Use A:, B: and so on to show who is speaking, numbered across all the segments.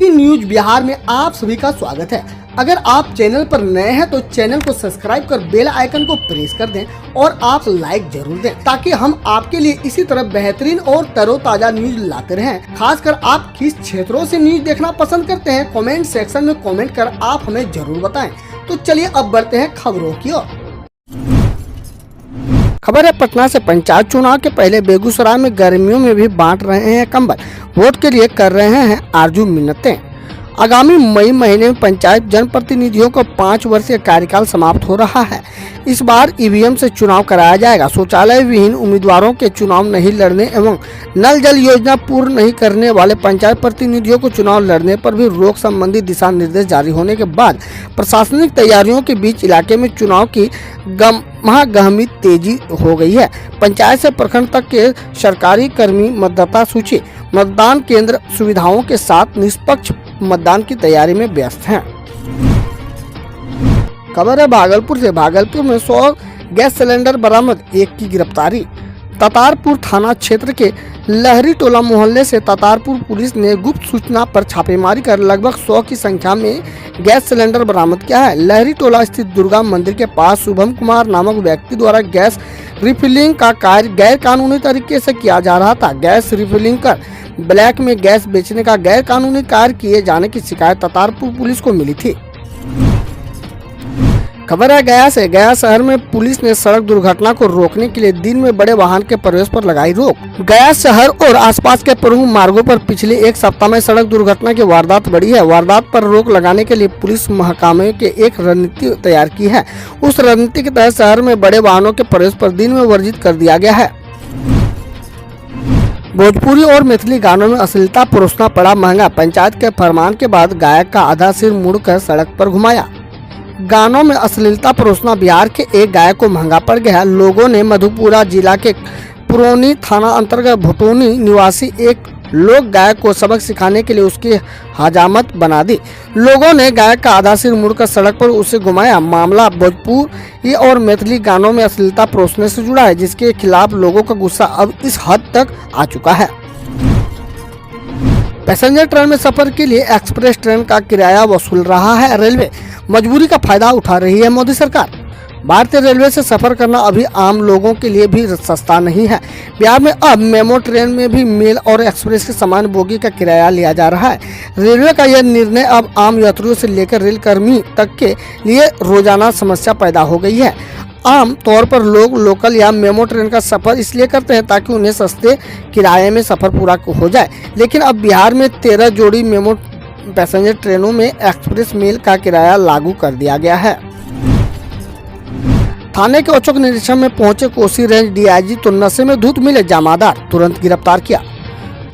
A: Hindi news Bihar में आप सभी का स्वागत है। अगर आप चैनल पर नए हैं तो चैनल को सब्सक्राइब कर बेल आइकन को प्रेस कर दें और आप लाइक जरूर दें ताकि हम आपके लिए इसी तरह बेहतरीन और तरोताजा न्यूज लाते रहें। खासकर आप किस क्षेत्रों से न्यूज देखना पसंद करते हैं, कमेंट सेक्शन में कमेंट कर आप हमें जरूर बताएं। तो चलिए अब बढ़ते हैं खबरों की ओर। खबर है पटना से पंचायत चुनाव के पहले बेगूसराय में गर्मियों में भी बांट रहे हैं कंबल, वोट के लिए कर रहे हैं आरजू मिन्नतें। आगामी मई महीने में पंचायत जनप्रतिनिधियों को 5 वर्षीय कार्यकाल समाप्त हो रहा है। इस बार ईवीएम से चुनाव कराया जाएगा। शौचालय विहीन उम्मीदवारों के चुनाव नहीं लड़ने एवं नल जल योजना पूर्ण नहीं करने वाले पंचायत प्रतिनिधियों को चुनाव लड़ने पर भी रोक संबंधी दिशा निर्देश जारी होने के बाद प्रशासनिक तैयारियों के बीच इलाके में चुनाव की गहमी तेजी हो गई है। पंचायत से प्रखंड तक के सरकारी कर्मी मतदाता सूची, मतदान केंद्र सुविधाओं के साथ निष्पक्ष मतदान की तैयारी में व्यस्त हैं। खबर है भागलपुर से। भागलपुर में 100 गैस सिलेंडर बरामद, एक की गिरफ्तारी। तातारपुर थाना क्षेत्र के लहरी टोला मोहल्ले से तातारपुर पुलिस ने गुप्त सूचना पर छापेमारी कर लगभग 100 की संख्या में गैस सिलेंडर बरामद किया है। लहरी टोला स्थित दुर्गा मंदिर के पास शुभम कुमार नामक व्यक्ति द्वारा गैस रिफिलिंग का कार्य गैर कानूनी तरीके से किया जा रहा था। गैस रिफिलिंग कर ब्लैक में गैस बेचने का गैर कानूनी कार्य किए जाने की शिकायत तातारपुर पुलिस को मिली थी। खबर है गया से। गया शहर में पुलिस ने सड़क दुर्घटना को रोकने के लिए दिन में बड़े वाहन के प्रवेश पर लगाई रोक। गया शहर और आसपास के प्रमुख मार्गों पर पिछले एक सप्ताह में सड़क दुर्घटना की वारदात बढ़ी है। वारदात पर रोक लगाने के लिए पुलिस महकमे के एक रणनीति तैयार की है। उस रणनीति के तहत शहर में बड़े वाहनों के प्रवेश पर दिन में वर्जित कर दिया गया है। भोजपुरी और मैथिली गानों में अश्लीलता परोसना पड़ा महंगा। पंचायत के फरमान के बाद गायक का आधा सिर मुड़कर सड़क पर घुमाया। गानों में अश्लीलता परोसना बिहार के एक गायक को महंगा पड़ गया। लोगों ने मधुपुरा जिला के पुरौनी थाना अंतर्गत भटोनी निवासी एक लोक गायक को सबक सिखाने के लिए उसकी हजामत बना दी। लोगों ने गायक का आधा सिर मुड़कर सड़क पर उसे घुमाया। मामला भोजपुरी और मैथिली गानों में अश्लीलता परोसने से जुड़ा है, जिसके खिलाफ लोगों का गुस्सा अब इस हद तक आ चुका है। पैसेंजर ट्रेन में सफर के लिए एक्सप्रेस ट्रेन का किराया वसूल रहा है रेलवे। मजबूरी का फायदा उठा रही है मोदी सरकार। भारतीय रेलवे से सफर करना अभी आम लोगों के लिए भी सस्ता नहीं है। बिहार में अब मेमो ट्रेन में भी मेल और एक्सप्रेस के समान बोगी का किराया लिया जा रहा है। रेलवे का यह निर्णय अब आम यात्रियों से लेकर रेल कर्मी तक के लिए रोजाना समस्या पैदा हो गई है। आम तौर पर लोग लोकल या मेमो ट्रेन का सफर इसलिए करते हैं ताकि उन्हें सस्ते किराए में सफर पूरा हो जाए, लेकिन अब बिहार में 13 जोड़ी मेमो पैसेंजर ट्रेनों में एक्सप्रेस मेल का किराया लागू कर दिया गया है। थाने के औचक निरीक्षण में पहुंचे कोसी रेंज डीआईजी तो नशे में धुत मिले जमादार, तुरंत गिरफ्तार किया।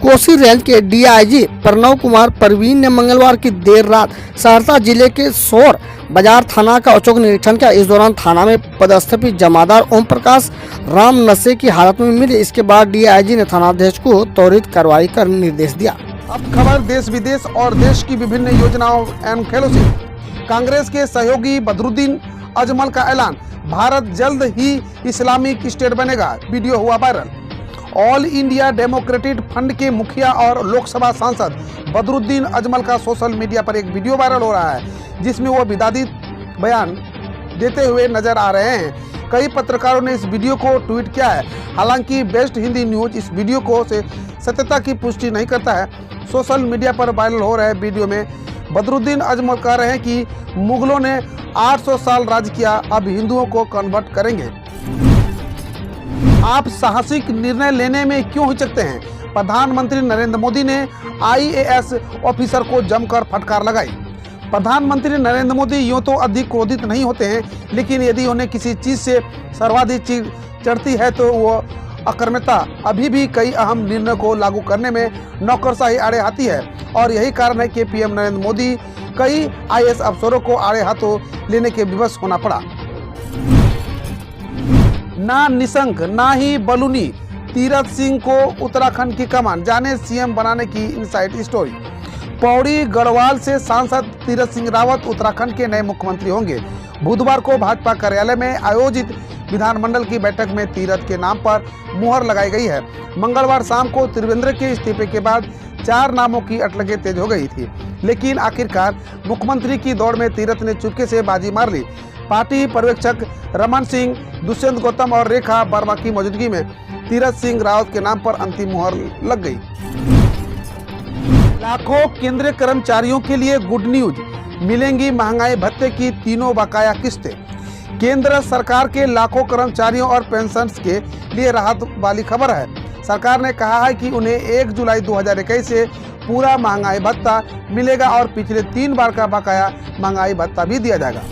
A: कोसी रेंज के डीआईजी प्रणव कुमार परवीन ने मंगलवार की देर रात सहरसा जिले के सौर बाजार थाना का औचक निरीक्षण किया। इस दौरान थाना में पदस्थापित जमादार ओम प्रकाश राम नशे की हालत में मिले। इसके बाद डीआईजी ने थानाध्यक्ष को त्वरित कार्रवाई कर निर्देश दिया।
B: अब खबर देश विदेश और देश की विभिन्न योजनाओं एवं खेलों से। कांग्रेस के सहयोगी बदरुद्दीन अजमल का ऐलान, भारत जल्द ही इस्लामिक स्टेट बनेगा, वीडियो हुआ viral. All India democratic front के मुखिया और लोकसभा सांसद बदरुद्दीन अजमल का सोशल मीडिया पर एक वीडियो वायरल हो रहा है, जिसमें वो विवादित बयान देते हुए नजर आ रहे हैं। कई पत्रकारों ने इस वीडियो को ट्वीट किया है। हालांकि बेस्ट हिंदी न्यूज इस वीडियो को से सत्यता की पुष्टि नहीं करता है। सोशल मीडिया पर वायरल हो रहे वीडियो में बदरुद्दीन अजमल कह रहे हैं कि मुगलों ने 800 साल राज किया, अब हिंदुओं को कन्वर्ट करेंगे। आप साहसिक निर्णय लेने में क्यों हिचकते हैं? प्रधानमंत्री नरेंद्र मोदी ने आईएएस ऑफिसर को जमकर फटकार लगाई। प्रधानमंत्री नरेंद्र मोदी यूं तो अधिक क्रोधित नहीं होते हैं, लेकिन यदि उन्हें किसी चीज से सर्वाधिक चीज चढ़ती है तो वो अकर्मता अभी भी कई अहम निर्णय को लागू करने में नौकरशाही आड़े आती है। और यही कारण है कि पीएम नरेंद्र मोदी कई आईएएस अफसरों को आड़े हाथों लेने के विवश होना पड़ा। ना निशंक ना ही बलूनी, तीरथ सिंह को उत्तराखंड की कमान, जाने सीएम बनाने की इनसाइड स्टोरी। पौड़ी गढ़वाल से सांसद तीरथ सिंह रावत उत्तराखंड के नए मुख्यमंत्री होंगे। बुधवार को भाजपा कार्यालय में आयोजित विधानमंडल की बैठक में तीरथ के नाम पर मुहर लगाई गई है। मंगलवार शाम को त्रिवेंद्र के इस्तीफे के बाद 4 नामों की अटकलें तेज हो गई थी, लेकिन आखिरकार मुख्यमंत्री की दौड़ में तीरथ ने चुपके से बाजी मार ली। पार्टी पर्यवेक्षक रमन सिंह, दुष्यंत गौतम और रेखा वर्मा की मौजूदगी में तीरथ सिंह रावत के नाम पर अंतिम मुहर लग गई। लाखों केंद्रीय कर्मचारियों के लिए गुड न्यूज, मिलेंगी महंगाई भत्ते की तीनों बकाया किस्तें। केंद्र सरकार के लाखों कर्मचारियों और पेंशनर्स के लिए राहत वाली खबर है। सरकार ने कहा है कि उन्हें 1 जुलाई 2021 से पूरा महंगाई भत्ता मिलेगा और पिछले 3 बार का बकाया महंगाई भत्ता भी दिया जाएगा।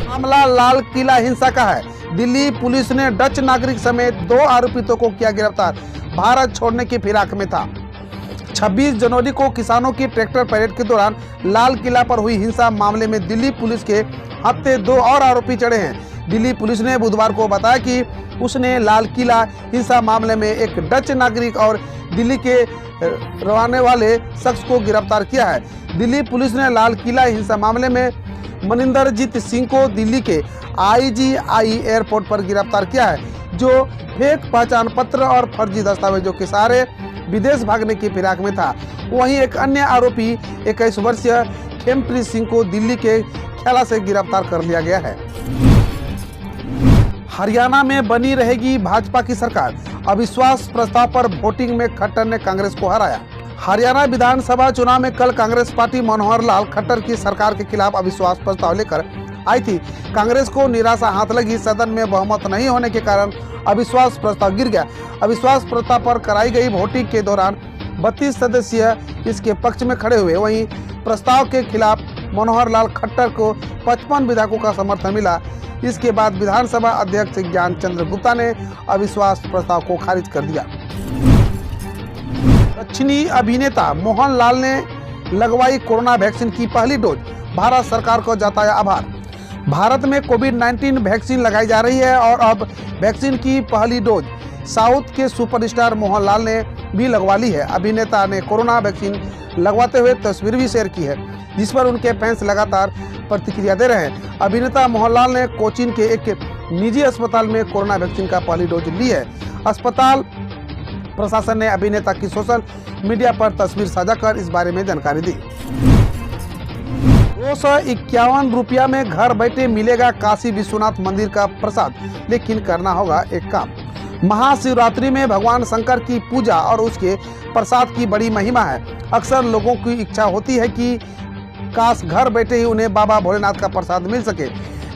B: मामला लाल किला हिंसा का है। दिल्ली पुलिस ने डच नागरिक समेत 2 आरोपितों को किया गिरफ्तार। भारत छोड़ने की फिराक में था। 26 जनवरी को किसानों की ट्रैक्टर परेड के दौरान लाल किला पर हुई हिंसा मामले में दिल्ली पुलिस के हत्थे 2 और आरोपी चढ़े हैं। दिल्ली पुलिस ने बुधवार को बताया कि उसने लाल किला हिंसा मामले में एक डच नागरिक और दिल्ली के रहने वाले शख्स को गिरफ्तार किया है। दिल्ली पुलिस ने लाल किला हिंसा मामले में मनिंदरजीत सिंह को दिल्ली के IGI एयरपोर्ट पर गिरफ्तार किया है, जो फेक पहचान पत्र और फर्जी दस्तावेजों के सहारे विदेश भागने की फिराक में था। वहीं एक अन्य आरोपी 21 वर्षीय खेमप्रीत सिंह को दिल्ली के खेला से गिरफ्तार कर लिया गया है। हरियाणा में बनी रहेगी भाजपा की सरकार। अविश्वास प्रस्ताव पर वोटिंग में खट्टर ने कांग्रेस को हराया। हरियाणा विधानसभा चुनाव में कल कांग्रेस पार्टी मनोहर लाल खट्टर की सरकार के खिलाफ अविश्वास प्रस्ताव लेकर आई थी। कांग्रेस को निराशा हाथ लगी। सदन में बहुमत नहीं होने के कारण अविश्वास प्रस्ताव गिर गया। अविश्वास प्रस्ताव पर कराई गई वोटिंग के दौरान 32 सदस्य इसके पक्ष में खड़े हुए। वहीं प्रस्ताव के खिलाफ मनोहर लाल खट्टर को 55 विधायकों का समर्थन मिला। इसके बाद विधानसभा अध्यक्ष ज्ञान चंद्र गुप्ता ने अविश्वास प्रस्ताव को खारिज कर दिया। दक्षिणी अभिनेता मोहन लाल ने लगवाई कोरोना वैक्सीन की पहली डोज। भारत सरकार को जताया आभार। भारत में कोविड-19 वैक्सीन लगाई जा रही है और अब वैक्सीन की पहली डोज साउथ के सुपरस्टार मोहन लाल ने भी लगवा ली है। अभिनेता ने कोरोना वैक्सीन लगवाते हुए तस्वीर भी शेयर की है, जिस पर उनके फैंस लगातार प्रतिक्रिया दे रहे हैं। अभिनेता मोहनलाल ने कोचीन के एक निजी अस्पताल में कोरोना वैक्सीन का पहली डोज ली है। अस्पताल प्रशासन ने अभिनेता की सोशल मीडिया पर तस्वीर साझा कर इस बारे में जानकारी दी। 251 रुपया में घर बैठे मिलेगा काशी विश्वनाथ मंदिर का प्रसाद, लेकिन करना होगा एक काम। महाशिवरात्रि में भगवान शंकर की पूजा और उसके प्रसाद की बड़ी महिमा है। अक्सर लोगों की इच्छा होती है कि काश घर बैठे ही उन्हें बाबा भोलेनाथ का प्रसाद मिल सके।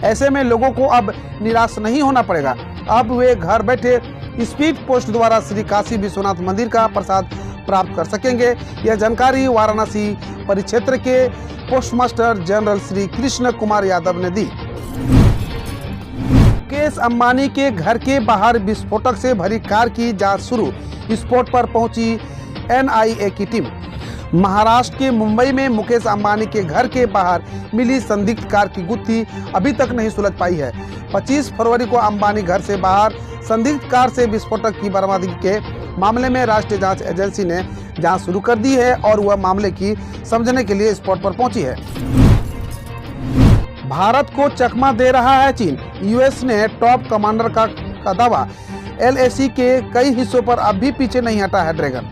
B: ऐसे में लोगों को अब निराश नहीं होना पड़ेगा। अब वे घर बैठे स्पीड पोस्ट द्वारा श्री काशी विश्वनाथ मंदिर का प्रसाद प्राप्त कर सकेंगे। यह जानकारी वाराणसी परिक्षेत्र के पोस्टमास्टर जनरल श्री कृष्ण कुमार यादव ने दी। मुकेश अंबानी के घर के बाहर विस्फोटक से भरी कार की जांच शुरू। स्पॉट पर पहुंची NIA की टीम। महाराष्ट्र के मुंबई में मुकेश अंबानी के घर के बाहर मिली संदिग्ध कार की गुत्थी अभी तक नहीं सुलझ पाई है। 25 फरवरी को अंबानी घर से बाहर संदिग्ध कार से विस्फोटक की बरामदगी के मामले में राष्ट्रीय जांच एजेंसी ने जांच शुरू कर दी है और वह मामले की समझने के लिए स्पॉट पर पहुंची है। भारत को चकमा दे रहा है चीन। US ने टॉप कमांडर का दावा। LAC के कई हिस्सों पर अब भी पीछे नहीं हटा है ड्रैगन।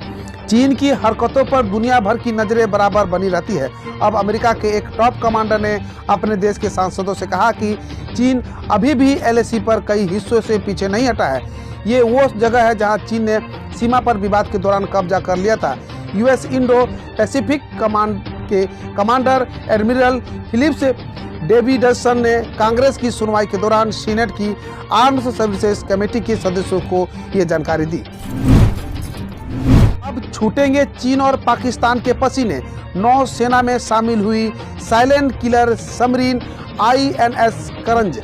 B: चीन की हरकतों पर दुनिया भर की नजरें बराबर बनी रहती है। अब अमेरिका के एक टॉप कमांडर ने अपने देश के सांसदों से कहा कि चीन अभी भी LAC पर कई हिस्सों से पीछे नहीं हटा है। ये वो जगह है जहां चीन ने सीमा पर विवाद के दौरान कब्जा कर लिया था। US इंडो पैसिफिक कमांड के कमांडर एडमिरल फिलिप्स डेविडसन ने कांग्रेस की सुनवाई के दौरान सीनेट की आर्म्ड सर्विसेज कमेटी के सदस्यों को ये जानकारी दी। अब छूटेंगे चीन और पाकिस्तान के पसीने। नौसेना में शामिल हुई साइलेंट किलर सबमरीन INS करंज।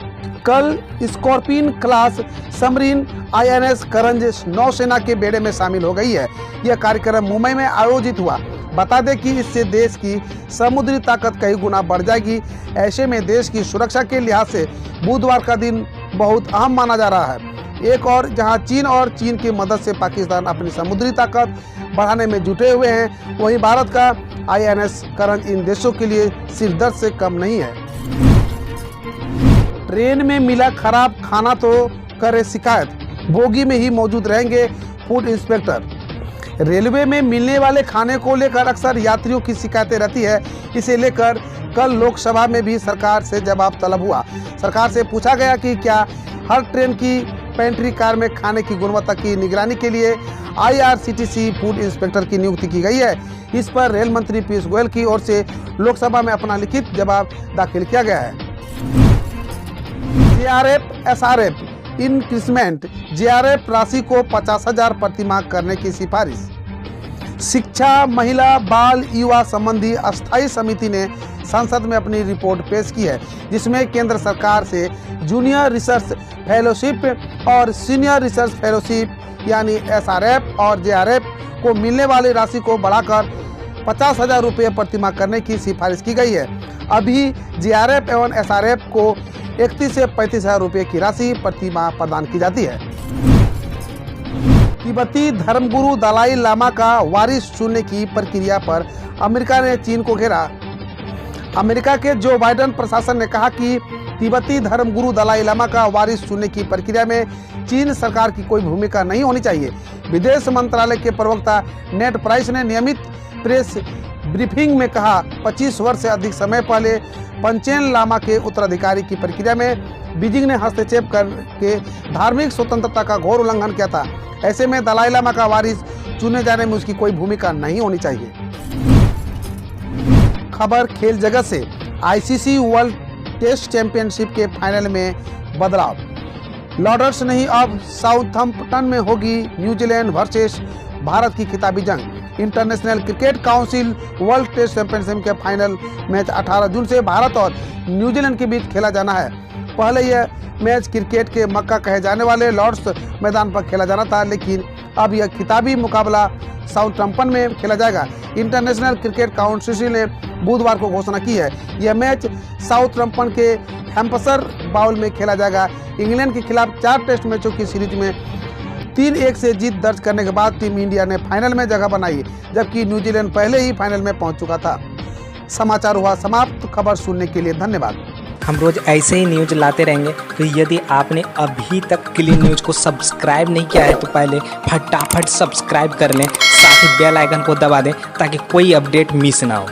B: कल स्कॉर्पियन क्लास सबमरीन INS करंज नौसेना के बेड़े में शामिल हो गई है। यह कार्यक्रम मुंबई में आयोजित हुआ। बता दें कि इससे देश की समुद्री ताकत कई गुना बढ़ जाएगी। ऐसे में देश की सुरक्षा के लिहाज से बुधवार का दिन बहुत अहम माना जा रहा है। एक और जहां चीन और चीन की मदद से पाकिस्तान अपनी समुद्री ताकत बढ़ाने में जुटे हुए हैं, वहीं भारत का INS करंज इन देशों के लिए सिरदर्द से कम नहीं है। ट्रेन में मिला खराब खाना तो करे शिकायत, बोगी में ही मौजूद रहेंगे फूड इंस्पेक्टर। रेलवे में मिलने वाले खाने को लेकर अक्सर यात्रियों की शिकायतें रहती है। इसे लेकर कल लोकसभा में भी सरकार से जवाब तलब हुआ। सरकार से पूछा गया कि क्या हर ट्रेन की पेंट्री कार में खाने की गुणवत्ता की निगरानी के लिए IRCTC फूड इंस्पेक्टर की नियुक्ति की गई है। इस पर रेल मंत्री पीयूष गोयल की ओर से लोकसभा में अपना लिखित जवाब दाखिल किया गया है। JRF SRF इंक्रीजमेंट, JRF राशि को 50,000 प्रतिमाह करने की सिफारिश। शिक्षा, महिला, बाल, युवा संबंधी अस्थायी समिति ने संसद में अपनी रिपोर्ट पेश की है, जिसमें केंद्र सरकार से जूनियर रिसर्च फेलोशिप और सीनियर रिसर्च फेलोशिप यानी SRF और JRF को मिलने वाली राशि को बढ़ाकर 50,000 रुपये प्रतिमाह करने की सिफारिश की गई है। अभी JRF एवं SRF को 31 से 35,000 रुपये की राशि प्रतिमाह प्रदान की जाती है। तिब्बती धर्मगुरु दलाई लामा का वारिस चुनने की प्रक्रिया पर अमेरिका ने चीन को घेरा। अमेरिका के जो बाइडेन प्रशासन ने कहा कि तिब्बती धर्मगुरु दलाई लामा का वारिस चुनने की प्रक्रिया में चीन सरकार की कोई भूमिका नहीं होनी चाहिए। विदेश मंत्रालय के प्रवक्ता नेड प्राइस ने नियमित प्रेस ब्रीफिंग में कहा, 25 वर्ष से अधिक समय पहले पंचेन लामा के उत्तराधिकारी की प्रक्रिया में बीजिंग ने हस्तक्षेप करके धार्मिक स्वतंत्रता का घोर उल्लंघन किया था। ऐसे में दलाई लामा का वारिस चुने जाने में उसकी कोई भूमिका नहीं होनी चाहिए। खबर खेल जगत से, ICC वर्ल्ड टेस्ट चैंपियनशिप के फाइनल में बदलाव। लॉर्ड्स नहीं, अब साउथम्पटन में होगी न्यूजीलैंड वर्सेस भारत की खिताबी जंग। International cricket council world test championship के फाइनल मैच 18 जून से भारत और न्यूजीलैंड के बीच खेला जाना है। पहले यह मैच क्रिकेट के मक्का कहे जाने वाले लॉर्ड्स मैदान पर खेला जाना था, लेकिन अब यह खिताबी मुकाबला साउथम्पटन में खेला जाएगा। इंटरनेशनल क्रिकेट काउंसिल ने बुधवार को घोषणा की है। यह मैच साउथम्पटन के हैम्पशायर बाउल में खेला जाएगा। इंग्लैंड के खिलाफ 4 टेस्ट मैचों की सीरीज में 3-1 से जीत दर्ज करने के बाद टीम इंडिया ने फाइनल में जगह बनाई, जबकि न्यूजीलैंड पहले ही फाइनल में पहुंच चुका था। समाचार हुआ समाप्त। खबर सुनने के लिए धन्यवाद।
C: हम रोज ऐसे ही न्यूज लाते रहेंगे, तो यदि आपने अभी तक क्लीन न्यूज को सब्सक्राइब नहीं किया है तो पहले फटाफट सब्सक्राइब कर लें, साथ ही बेल आइकन को दबा दें ताकि कोई अपडेट मिस ना हो।